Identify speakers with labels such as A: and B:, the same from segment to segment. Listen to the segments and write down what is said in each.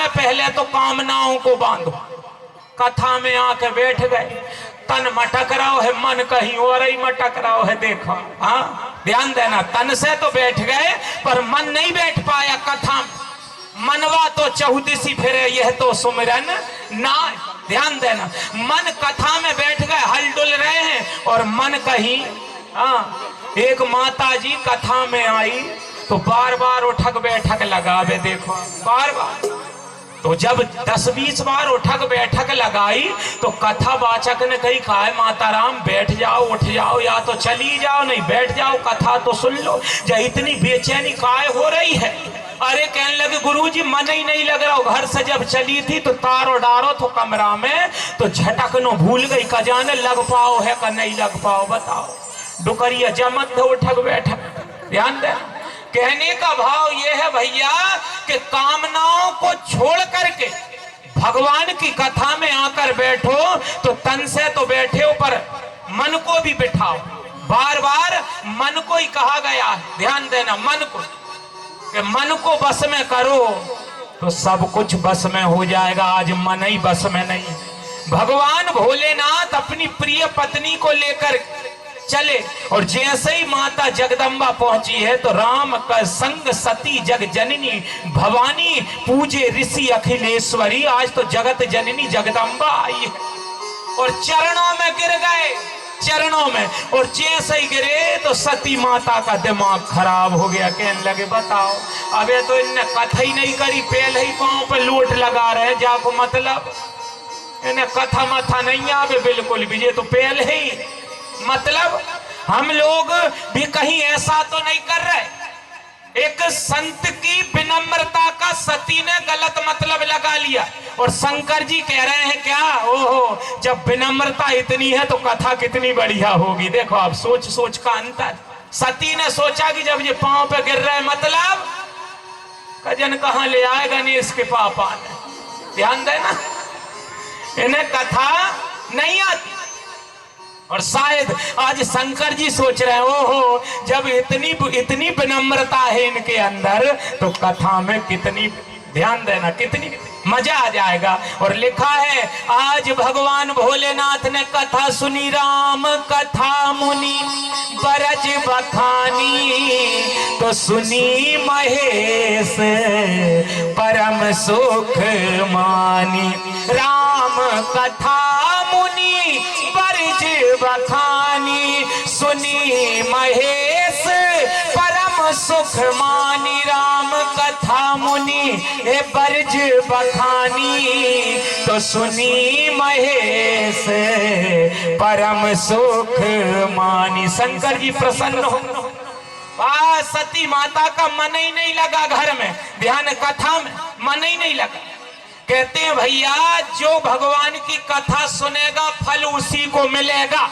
A: में पहले तो कामनाओं को बांधो। कथा में आके बैठ गए, तन मटक रहा है, मन कहीं और ही मटक रहा है। देखो, हाँ ध्यान देना, तन से तो बैठ गए पर मन नहीं बैठ पाया कथा में। मनवा तो चौदिसी फिरे, यह तो सुमिरन ना। ध्यान देना, मन कथा में बैठ गए, हलडुल रहे हैं और मन कहीं। हाँ, एक माता जी कथा में आई तो बार बार उठक बैठक लगावे। देखो, बार बार। तो जब 10-20 बार उठक बैठक लगाई तो कथा वाचक ने कही, कहा है माता राम बैठ जाओ, उठ जाओ, या तो चली जाओ, नहीं बैठ जाओ, कथा तो सुन लो। जब इतनी बेचैनी काहे हो रही है? अरे कहने लगे गुरुजी मन ही नहीं लग रहा। घर से जब चली थी तो तारो डारो तो कमरा में, तो झटकनो भूल गई, का जाने लग पाओ है का नहीं लग पाओ, बताओ। डुकरिया जमत उठक बैठक। ध्यान दे, कहने का भाव यह है भैया कि कामनाओं को छोड़ करके भगवान की कथा में आकर बैठो तो तन से तो बैठे हो पर मन को भी बिठाओ। बार बार मन को ही कहा गया है। ध्यान देना, मन को, कि मन को बस में करो तो सब कुछ बस में हो जाएगा। आज मन ही बस में नहीं। भगवान भोलेनाथ अपनी प्रिय पत्नी को लेकर चले और जैसे ही माता जगदम्बा पहुंची है तो राम का संग सती जग जननी भवानी पूजे ऋषि अखिलेश्वरी। आज तो जगत जननी जगदम्बा आई है और चरणों में गिर गए, चरणों में। और जैसे ही गिरे तो सती माता का दिमाग खराब हो गया। कहने लगे बताओ, अबे तो इनने कथा ही नहीं करी, पहले ही पांव पे लोट लगा रहे, जाको मतलब इन्हें कथा मथा नहीं आवे बिल्कुल भी। ये तो पहले ही मतलब हम लोग भी कहीं ऐसा तो नहीं कर रहे। एक संत की विनम्रता का सती ने गलत मतलब लगा लिया और शंकर जी कह रहे हैं क्या, ओहो जब विनम्रता इतनी है तो कथा कितनी बढ़िया होगी। देखो आप सोच सोच का अंतर। सती ने सोचा कि जब ये पांव पे गिर रहे मतलब कजन कहां ले आए गणेश के पापा ने। ध्यान देना, इन्हें कथा नहीं आती। और शायद आज शंकर जी सोच रहे हैं, ओहो जब इतनी विनम्रता है इनके अंदर तो कथा में कितनी, ध्यान देना, कितनी मजा आ जाएगा। और लिखा है आज भगवान भोलेनाथ ने कथा सुनी, राम कथा मुनि बरज बखानी, तो सुनी महेश परम सुख मानी। राम कथा मुनि बरज बखानी, सुनी महेश परम सुख मानी। राम कथा मुनि हे बरज बखानी, तो सुनी महेश परम सुख मानी। शंकर जी प्रसन्न हो। सती माता का मन ही नहीं लगा घर में, ध्यान कथा में मन ही नहीं लगा। कहते हैं भैया जो भगवान की कथा सुनेगा फल उसी को मिलेगा।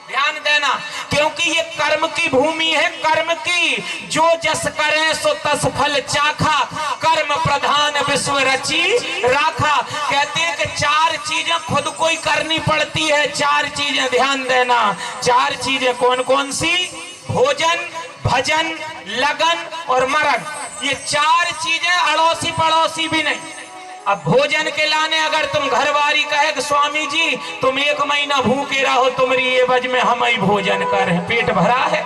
A: ध्यान देना, क्योंकि ये कर्म की भूमि है, कर्म की। जो जस करे सो तस फल चाखा, कर्म प्रधान विश्व रची राखा। कहते हैं कि 4 चीजें खुद को ही करनी पड़ती है। 4 चीजें, ध्यान देना, 4 चीजें कौन कौन सी? भोजन, भजन, लगन और मरण। ये 4 चीजें अड़ोसी पड़ोसी भी नहीं। अब भोजन के लाने अगर तुम घरवारी कहे कि स्वामी जी तुम 1 महीना भूखे रहो, तुम्हारी ये वज में हम ही भोजन कर रहे, पेट भरा है।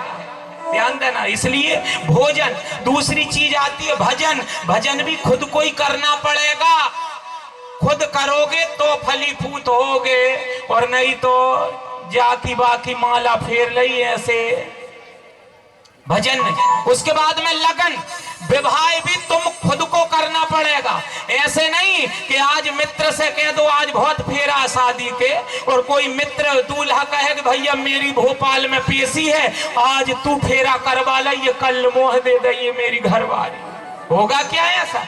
A: ध्यान देना, इसलिए भोजन। दूसरी चीज आती है भजन। भजन भी खुद को ही करना पड़ेगा। खुद करोगे तो फलीभूत होगे और नहीं तो जाकी बाकी माला फेर लई ऐसे भजन नहीं। उसके बाद में लगन, विवाह भी तुम खुद को करना पड़ेगा। ऐसे नहीं कि आज मित्र से कह दो आज बहुत फेरा शादी के, और कोई मित्र दूल्हा कहे कि भैया मेरी भोपाल में पेशी है आज तू फेरा करवा ले, ये कल मोह दे दे ये मेरी घरवाली। होगा क्या ऐसा?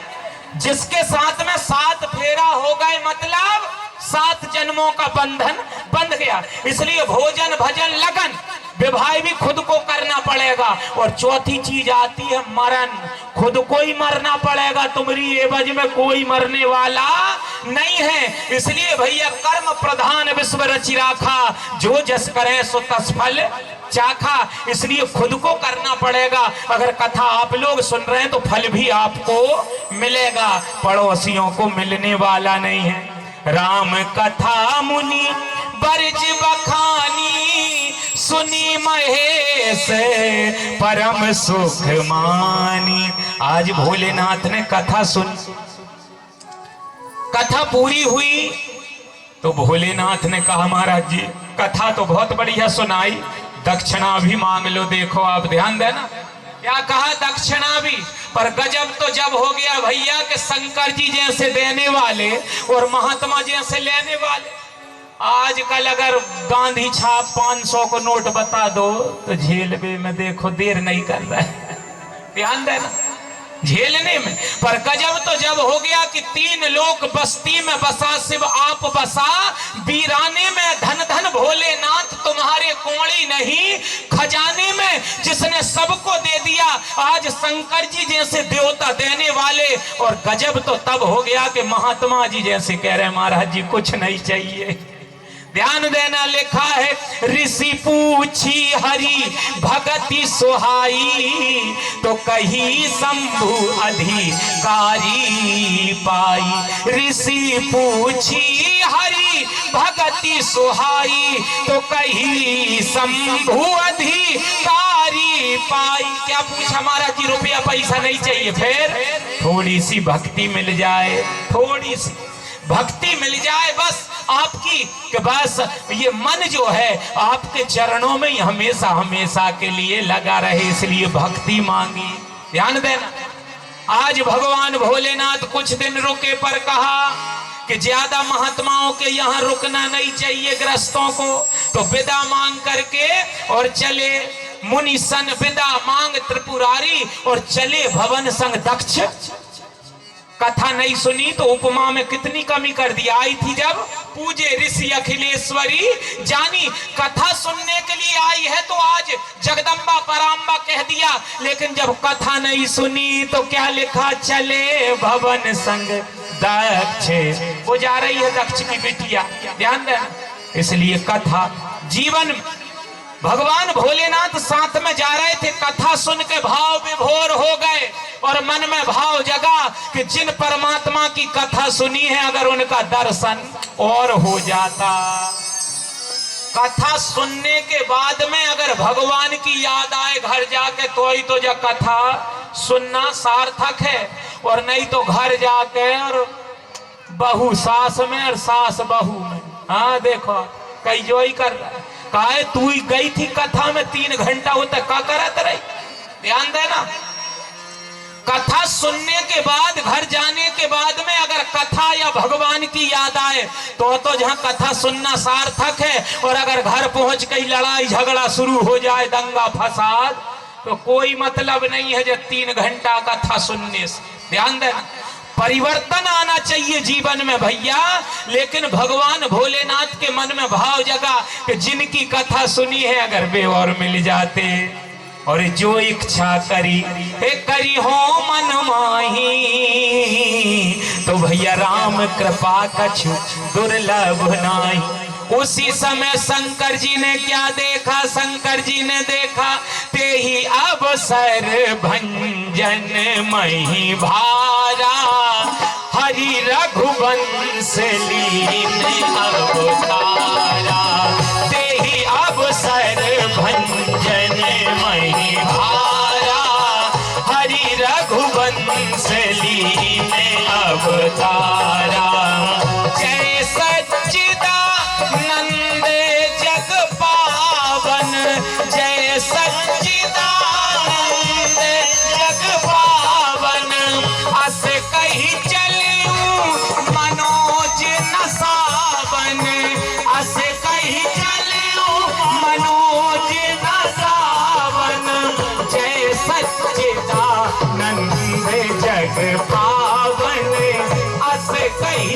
A: जिसके साथ में 7 फेरा हो गए मतलब 7 जन्मों का बंधन बंध गया। इसलिए भोजन, भजन, लगन, विवाह भी खुद को करना पड़ेगा। और चौथी चीज आती है मरण। खुद को ही मरना पड़ेगा, तुम्हारी एवज में कोई मरने वाला नहीं है। इसलिए भैया कर्म प्रधान विश्व रचि राखा, जो जस करे सो तस फल चाखा। इसलिए खुद को करना पड़ेगा। अगर कथा आप लोग सुन रहे हैं तो फल भी आपको मिलेगा, पड़ोसियों को मिलने वाला नहीं है। राम कथा मुनि बरज बखानी, सुनी महेश परम सुख मानी। आज भोलेनाथ ने कथा सुन, कथा पूरी हुई तो भोलेनाथ ने कहा महाराज जी कथा तो बहुत बढ़िया सुनाई, दक्षिणा भी मांग लो। देखो आप ध्यान देना, क्या कहा दक्षिणा भी। पर गजब तो जब हो गया भैया कि शंकर जी जैसे देने वाले और महात्मा जैसे लेने वाले। आजकल अगर गांधी छाप 500 को नोट बता दो तो झेलने में देखो देर नहीं कर रहा है, ध्यान देना झेलने में। पर गजब तो जब हो गया कि 3 लोक बस्ती में बसा शिव आप बसा, वीराने में धन धन भोलेनाथ तुम्हारे कोड़ी नहीं, खजाने में जिसने सबको दे दिया आज शंकर जी जैसे देवता देने वाले। और गजब तो तब हो गया कि महात्मा जी जैसे कह रहे महाराज जी कुछ नहीं चाहिए। ध्यान देना, लिखा है ऋषि पूछी हरि भगति सुहाई, तो कही शंभु अधिकारी पाई। ऋषि पूछी हरि भगति सुहाई, तो कही शंभु अधिकारी पाई। क्या पूछा महाराज जी? रुपया पैसा नहीं चाहिए, फिर थोड़ी सी भक्ति मिल जाए, थोड़ी सी भक्ति मिल जाए बस आपकी, कि बस ये मन जो है आपके चरणों में हमेशा हमेशा के लिए लगा रहे, इसलिए भक्ति मांगी। ध्यान देना, आज भगवान भोलेनाथ कुछ दिन रुके पर कहा कि ज्यादा महात्माओं के यहाँ रुकना नहीं चाहिए ग्रस्तों को, तो विदा मांग करके और चले। मुनि सन विदा मांग त्रिपुरारी और चले भवन संग दक्ष। कथा नहीं सुनी तो उपमा में कितनी कमी कर दी। आई थी जब पूजे ऋषि अखिलेश्वरी जानी, कथा सुनने के लिए आई है तो आज जगदम्बा पराम्बा कह दिया। लेकिन जब कथा नहीं सुनी तो क्या लिखा? चले भवन संग दक्ष। वो जा रही है दक्ष की बिटिया, ध्यान देना। इसलिए कथा जीवन, भगवान भोलेनाथ साथ में जा रहे थे, कथा सुन के भाव विभोर हो गए और मन में भाव जगा कि जिन परमात्मा की कथा सुनी है अगर उनका दर्शन और हो जाता। कथा सुनने के बाद में अगर भगवान की याद आए घर जाके तो ही तो जो कथा सुनना सार्थक है, और नहीं तो घर जाके और बहू सास में और सास बहू में। हाँ देखो कई जो ही कर रहा है, काहे तू ही गई थी कथा में 3 घंटा होता का करत रही। ध्यान देना, कथा सुनने के बाद घर जाने के बाद में अगर कथा या भगवान की याद आए तो जहां कथा सुनना सार्थक है, और अगर घर पहुंच गई लड़ाई झगड़ा शुरू हो जाए दंगा फसाद तो कोई मतलब नहीं है जो 3 घंटा कथा सुनने से। ध्यान देना, परिवर्तन आना चाहिए जीवन में भैया। लेकिन भगवान भोलेनाथ के मन में भाव जगा कि जिनकी कथा सुनी है अगर वे और मिल जाते, और जो इच्छा करी हे करी हो मन माही, तो भैया राम कृपा कछु दुर्लभ नाही। उसी समय शंकर जी ने क्या देखा? शंकर जी ने देखा ते ही अवसर भंजन मही भारा, हरि रघुवंश लीन अवतारा। ते ही अवसर भंजन मही भारा, हरि रघुवंश लीन अवतारा। जय सच्चिदानंद जग पावन, जय सच्चिदानंद जग पावन। अस कही चलूं मनोज न सावन, अस कही चलूं मनोज न सावन। जय सच्चिदानंद जग पावन, अस कही